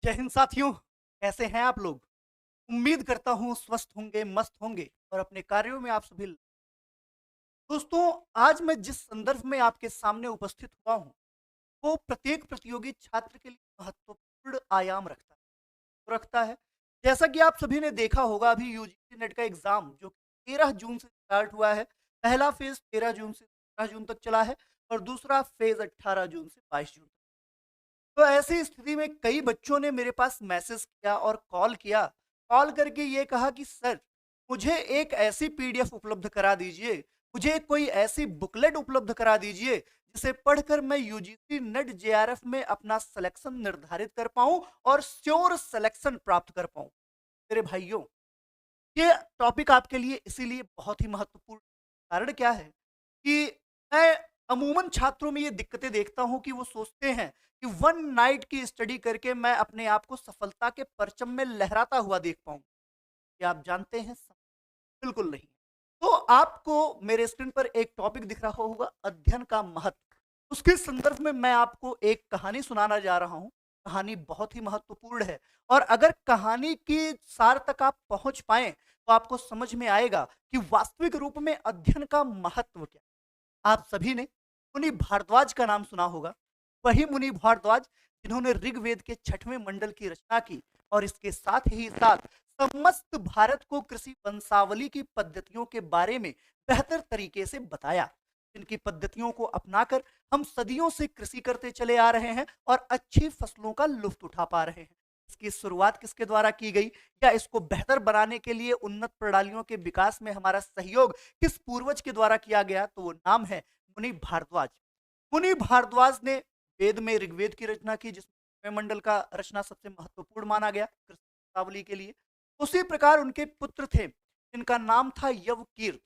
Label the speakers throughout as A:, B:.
A: जय हिंद साथियों, कैसे हैं आप लोग? उम्मीद करता हूँ स्वस्थ होंगे, मस्त होंगे और अपने कार्यों में आप सभी दोस्तों, आज मैं जिस संदर्भ में आपके सामने उपस्थित हुआ हूँ, वो प्रत्येक प्रतियोगी छात्र के लिए महत्वपूर्ण आयाम रखता है। जैसा कि आप सभी ने देखा होगा अभी यूजीसी नेट का एग्ज़ाम जो 13 जून से स्टार्ट हुआ है। पहला फ़ेज़ 13 जून से 17 जून तक चला है और दूसरा फ़ेज़ 18 जून से 22 जून तक। तो ऐसी स्थिति में कई बच्चों ने मेरे पास मैसेज किया और कॉल किया। कॉल करके ये कहा कि सर, मुझे एक ऐसी पीडीएफ उपलब्ध करा दीजिए, मुझे कोई ऐसी बुकलेट उपलब्ध करा दीजिए, जिसे पढ़कर मैं यूजीसी नेट जेआरएफ में अपना सिलेक्शन निर्धारित कर पाऊँ और श्योर सिलेक्शन प्राप्त कर पाऊँ। मेरे भाइयों, ये टॉपिक आपके लिए इसीलिए बहुत ही महत्वपूर्ण। कारण क्या है कि मैं अमूमन छात्रों में ये दिक्कतें देखता हूँ कि वो सोचते हैं कि वन नाइट की स्टडी करके मैं अपने आप को सफलता के परचम में लहराता हुआ देख पाऊँ। क्या आप जानते हैं? बिल्कुल नहीं। तो आपको मेरे स्क्रीन पर एक टॉपिक दिख रहा होगा, अध्ययन का महत्व। उसके संदर्भ में मैं आपको एक कहानी सुनाना जा रहा हूँ। कहानी बहुत ही महत्वपूर्ण है और अगर कहानी की सार तक आप पहुँच पाएँ, तो आपको समझ में आएगा कि वास्तविक रूप में अध्ययन का महत्व क्या है। आप सभी ने मुनि भारद्वाज का नाम सुना होगा। वही मुनि भारद्वाज जिन्होंने ऋग्वेद के 6वें मंडल की रचना की और इसके साथ ही साथ समस्त भारत को कृषि वंशावली की पद्धतियों के बारे में बेहतर तरीके से बताया। जिनकी पद्धतियों को अपनाकर हम सदियों से कृषि करते चले आ रहे हैं और अच्छी फसलों का लुफ्त उठा पा रहे हैं। इसकी शुरुआत किसके द्वारा की गई या इसको बेहतर बनाने के लिए उन्नत प्रणालियों के विकास में हमारा सहयोग किस पूर्वज के द्वारा किया गया, तो वो नाम है मुनि भारद्वाज। मुनि भारद्वाज ने वेद में ऋग्वेद की रचना की, जिसमें मंडल का रचना सबसे महत्वपूर्ण माना गया कृष्णावली के लिए। उसी प्रकार उनके पुत्र थे जिनका नाम था यवकीर्त।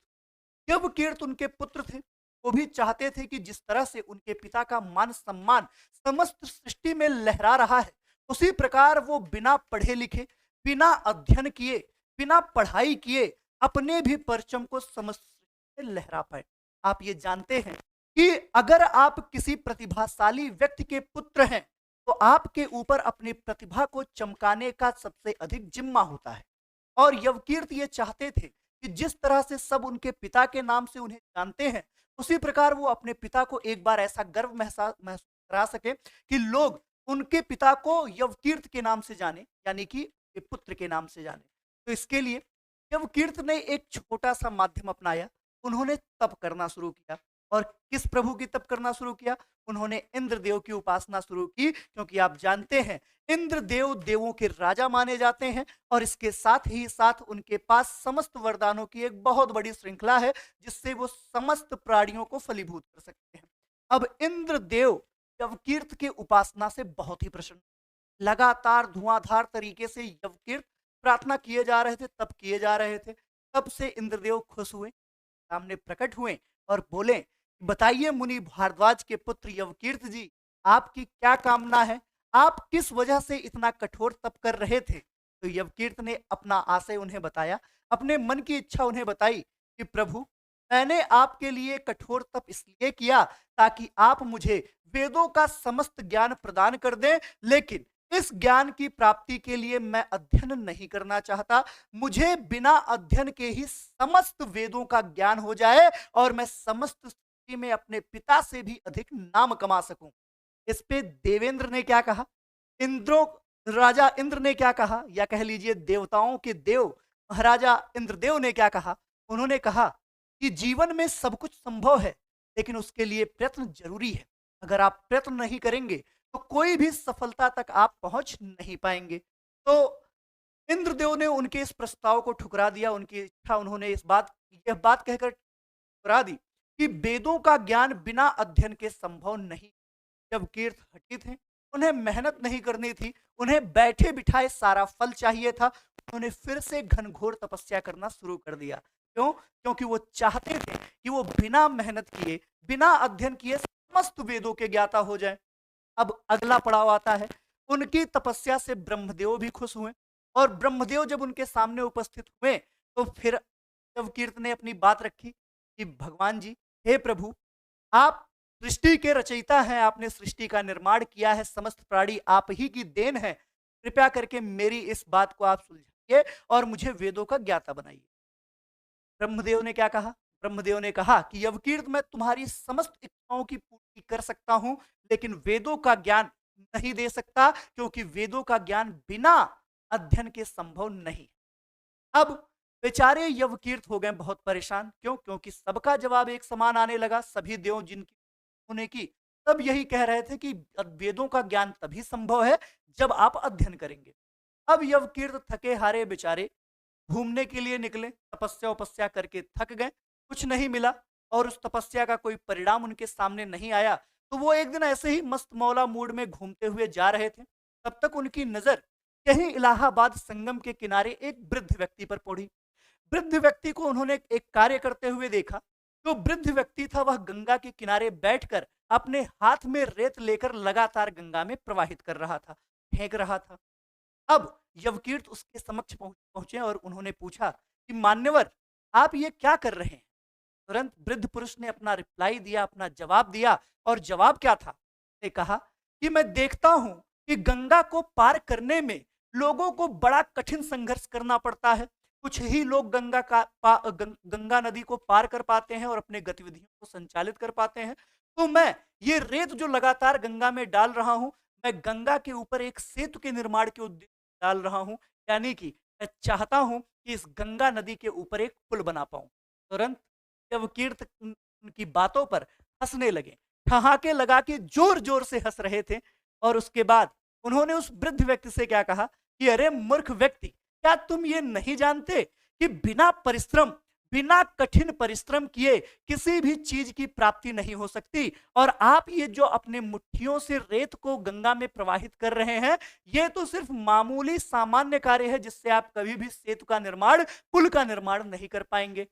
A: यवकीर्त उनके पुत्र थे। वो भी चाहते थे कि जिस तरह से उनके पिता का मान सम्मान समस्त सृष्टि में लहरा रहा है, उसी प्रकार वो बिना पढ़े लिखे, बिना अध्ययन किए, बिना पढ़ाई किए अपने भी परचम को समस्त सृष्टि में लहरा पाए। आप ये जानते हैं कि अगर आप किसी प्रतिभाशाली व्यक्ति के पुत्र हैं, तो आपके ऊपर अपनी प्रतिभा को चमकाने का सबसे अधिक जिम्मा होता है। और यवकीर्त ये चाहते थे कि जिस तरह से सब उनके पिता के नाम से उन्हें जानते हैं, उसी प्रकार वो अपने पिता को एक बार ऐसा गर्व महसूस करा सके कि लोग उनके पिता को यवकीर्त के नाम से जाने, यानी कि ये पुत्र के नाम से जाने। तो इसके लिए यवकीर्त ने एक छोटा-सा माध्यम अपनाया। उन्होंने तप करना शुरू किया और किस प्रभु की तप करना शुरू किया? उन्होंने इंद्रदेव की उपासना शुरू की, क्योंकि आप जानते हैं इंद्रदेव देवों के राजा माने जाते हैं और इसके साथ ही साथ उनके पास समस्त वरदानों की एक बहुत बड़ी श्रृंखला है, जिससे वो समस्त प्राणियों को फलीभूत कर सकते हैं। अब इंद्रदेव यवकीर्त की उपासना से बहुत ही प्रसन्न, लगातार धुआंधार तरीके से यवकीर्त प्रार्थना किए जा रहे थे, तप किए जा रहे थे। तब से इंद्रदेव खुश हुए, सामने प्रकट हुए और बोले, बताइए मुनि भारद्वाज के पुत्र यवकीर्त जी, आपकी क्या कामना है? आप किस वजह से इतना कठोर तप कर रहे थे? तो यवकीर्त ने अपना आशय उन्हें बताया, अपने मन की इच्छा उन्हें बताई कि प्रभु, मैंने आपके लिए कठोर तप इसलिए किया ताकि आप मुझे वेदों का समस्त ज्ञान प्रदान कर दें, लेकिन इस ज्ञान की प्राप्ति के लिए मैं अध्ययन नहीं करना चाहता। मुझे बिना अध्ययन के ही समस्त वेदों का ज्ञान हो जाए और मैं समस्त स्थिति में अपने पिता से भी अधिक नाम कमा सकूं। इस पे देवेंद्र ने क्या कहा? इंद्रो राजा इंद्र ने क्या कहा, या कह लीजिए देवताओं के देव महाराजा इंद्रदेव ने क्या कहा? उन्होंने कहा कि जीवन में सब कुछ संभव है, लेकिन उसके लिए प्रयत्न जरूरी है। अगर आप प्रयत्न नहीं करेंगे, तो कोई भी सफलता तक आप पहुंच नहीं पाएंगे। तो इंद्रदेव ने उनके इस प्रस्ताव को ठुकरा दिया। उनकी इच्छा उन्होंने यह बात कहकर ठुकरा दी कि वेदों का ज्ञान बिना अध्ययन के संभव नहीं। जब कीर्त हठी थे, उन्हें मेहनत नहीं करनी थी, उन्हें बैठे बिठाए सारा फल चाहिए था। उन्होंने फिर से घनघोर तपस्या करना शुरू कर दिया। क्यों? क्योंकि वो चाहते थे कि वो बिना मेहनत किए, बिना अध्ययन किए समस्त वेदों के ज्ञाता हो जाए। अब अगला पड़ाव आता है। उनकी तपस्या से ब्रह्मदेव भी खुश हुए और ब्रह्मदेव जब उनके सामने उपस्थित हुए, तो फिर कीर्त ने अपनी बात रखी कि भगवान जी, हे प्रभु, आप सृष्टि के रचयिता हैं, आपने सृष्टि का निर्माण किया है, समस्त प्राणी आप ही की देन है। कृपया करके मेरी इस बात को आप सुलझाइए और मुझे वेदों का ज्ञाता बनाइए। ब्रह्मदेव ने क्या कहा? ब्रह्मदेव ने कहा कि यवकीर्त, मैं तुम्हारी समस्त इच्छाओं की पूर्ति कर सकता हूं, लेकिन वेदों का ज्ञान नहीं दे सकता, क्योंकि वेदों का ज्ञान बिना अध्ययन के संभव नहीं। अब बेचारे यवकीर्त हो गए बहुत परेशान। क्यों? क्योंकि सबका जवाब एक समान आने लगा। सभी देव जिनकी होने की सब यही कह रहे थे कि वेदों का ज्ञान तभी संभव है जब आप अध्ययन करेंगे। अब यवकीर्त थके हारे बेचारे घूमने के लिए निकले, तपस्या उपस्या करके थक गए, कुछ नहीं मिला और उस तपस्या का कोई परिणाम उनके सामने नहीं आया। तो वो एक दिन ऐसे ही मस्त मौला मूड में घूमते हुए जा रहे थे। तब तक उनकी नजर कहीं इलाहाबाद संगम के किनारे एक वृद्ध व्यक्ति पर पड़ी। वृद्ध व्यक्ति को उन्होंने एक कार्य करते हुए देखा। जो वृद्ध व्यक्ति था वह गंगा के किनारे बैठकर अपने हाथ में रेत लेकर लगातार गंगा में प्रवाहित कर रहा था, फेंक रहा था। अब यवकीर्त उसके समक्ष पहुंचे और उन्होंने पूछा कि मान्यवर, आप ये क्या कर रहे हैं? तुरंत वृद्ध पुरुष ने अपना रिप्लाई दिया, अपना जवाब दिया। और जवाब क्या था? ने कहा कि मैं देखता हूं कि गंगा को पार करने में लोगों को बड़ा कठिन संघर्ष करना पड़ता है। कुछ ही लोग गंगा नदी को पार कर पाते हैं और अपने गतिविधियों को संचालित कर पाते हैं। तो मैं ये रेत जो लगातार गंगा में डाल रहा हूं, मैं गंगा के ऊपर एक सेतु के निर्माण के उद्देश्य डाल रहा हूं, यानी कि मैं चाहता हूं कि इस गंगा नदी के ऊपर एक पुल बना पाऊं। तुरंत जब कीर्त उनकी बातों पर हंसने लगे, ठहाके लगा के जोर जोर से हंस रहे थे। और उसके बाद उन्होंने उस वृद्ध व्यक्ति से क्या कहा कि अरे मूर्ख व्यक्ति, क्या तुम ये नहीं जानते कि बिना परिश्रम, बिना कठिन परिश्रम किए किसी भी चीज की प्राप्ति नहीं हो सकती। और आप ये जो अपने मुट्ठियों से रेत को गंगा में प्रवाहित कर रहे हैं, ये तो सिर्फ मामूली सामान्य कार्य है, जिससे आप कभी भी सेतु का निर्माण, पुल का निर्माण नहीं कर पाएंगे।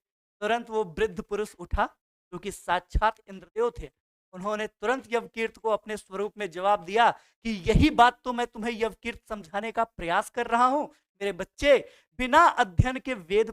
A: तुरंत वो वृद्ध पुरुष उठा, जो कि साक्षात इंद्रदेव थे। उन्होंने तुरंत यवकीर्त को अपने स्वरूप में जवाब दिया कि यही बात तो मैं तुम्हें यवकीर्त समझाने का प्रयास कर रहा हूं। मेरे बच्चे, बिना अध्ययन के वेद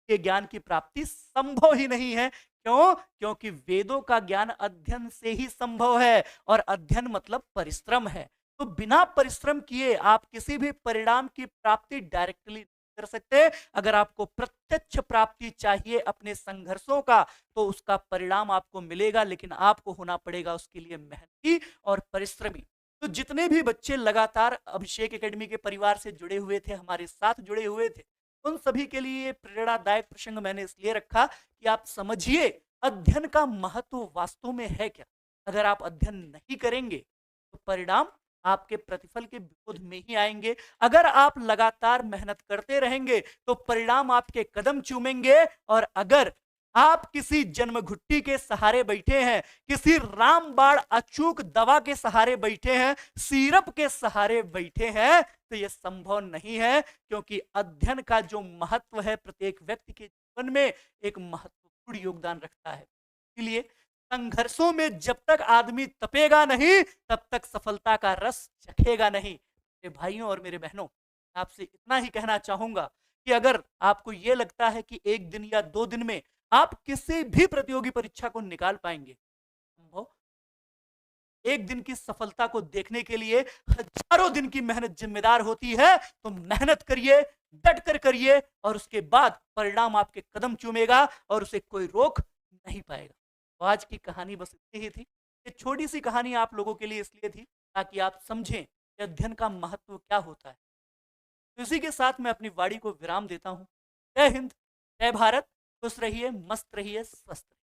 A: के ज्ञान की प्राप्ति संभव ही नहीं है। क्यों? क्योंकि वेदों का ज्ञान अध्ययन से ही संभव है, और अध्ययन मतलब परिश्रम है। तो बिना परिश्रम किए आप किसी भी परिणाम की प्राप्ति डायरेक्टली कर सकते। अगर आपको प्रत्यक्ष प्राप्ति चाहिए अपने संघर्षों का, तो उसका परिणाम आपको मिलेगा, लेकिन आपको होना पड़ेगा उसके लिए मेहनती और परिश्रमी। तो जितने भी बच्चे लगातार अभिषेक एकेडमी के परिवार से जुड़े हुए थे, हमारे साथ जुड़े हुए थे, उन सभी के लिए प्रेरणादायक प्रसंग मैंने इसलिए रखा कि आप समझिए अध्ययन का महत्व वास्तव में है क्या। अगर आप अध्ययन नहीं करेंगे तो परिणाम आपके प्रतिफल के विरोध में ही आएंगे। अगर आप लगातार मेहनत करते रहेंगे तो परिणाम आपके कदम चूमेंगे। और अगर आप किसी जन्म घुट्टी के सहारे बैठे हैं, किसी रामबाण अचूक दवा के सहारे बैठे हैं, सिरप के सहारे बैठे हैं, तो यह संभव नहीं है। क्योंकि अध्ययन का जो महत्व है प्रत्येक व्यक्ति के जीवन में एक महत्वपूर्ण योगदान रखता है। इसलिए संघर्षों में जब तक आदमी तपेगा नहीं, तब तक सफलता का रस चखेगा नहीं। मेरे भाइयों और मेरे बहनों, आपसे इतना ही कहना चाहूंगा कि अगर आपको यह लगता है कि एक दिन या 2 दिन में आप किसी भी प्रतियोगी परीक्षा को निकाल पाएंगे, संभव। एक दिन की सफलता को देखने के लिए हजारों दिन की मेहनत जिम्मेदार होती है। तो मेहनत करिए, डट कर करिए, और उसके बाद परिणाम आपके कदम चूमेगा और उसे कोई रोक नहीं पाएगा। तो आज की कहानी बस इतनी ही थी। ये छोटी सी कहानी आप लोगों के लिए इसलिए थी ताकि आप समझें कि अध्ययन का महत्व क्या होता है। तो इसी के साथ मैं अपनी वाणी को विराम देता हूं। जय हिंद, जय भारत। खुश रहिए, मस्त रहिए, स्वस्थ रहिए।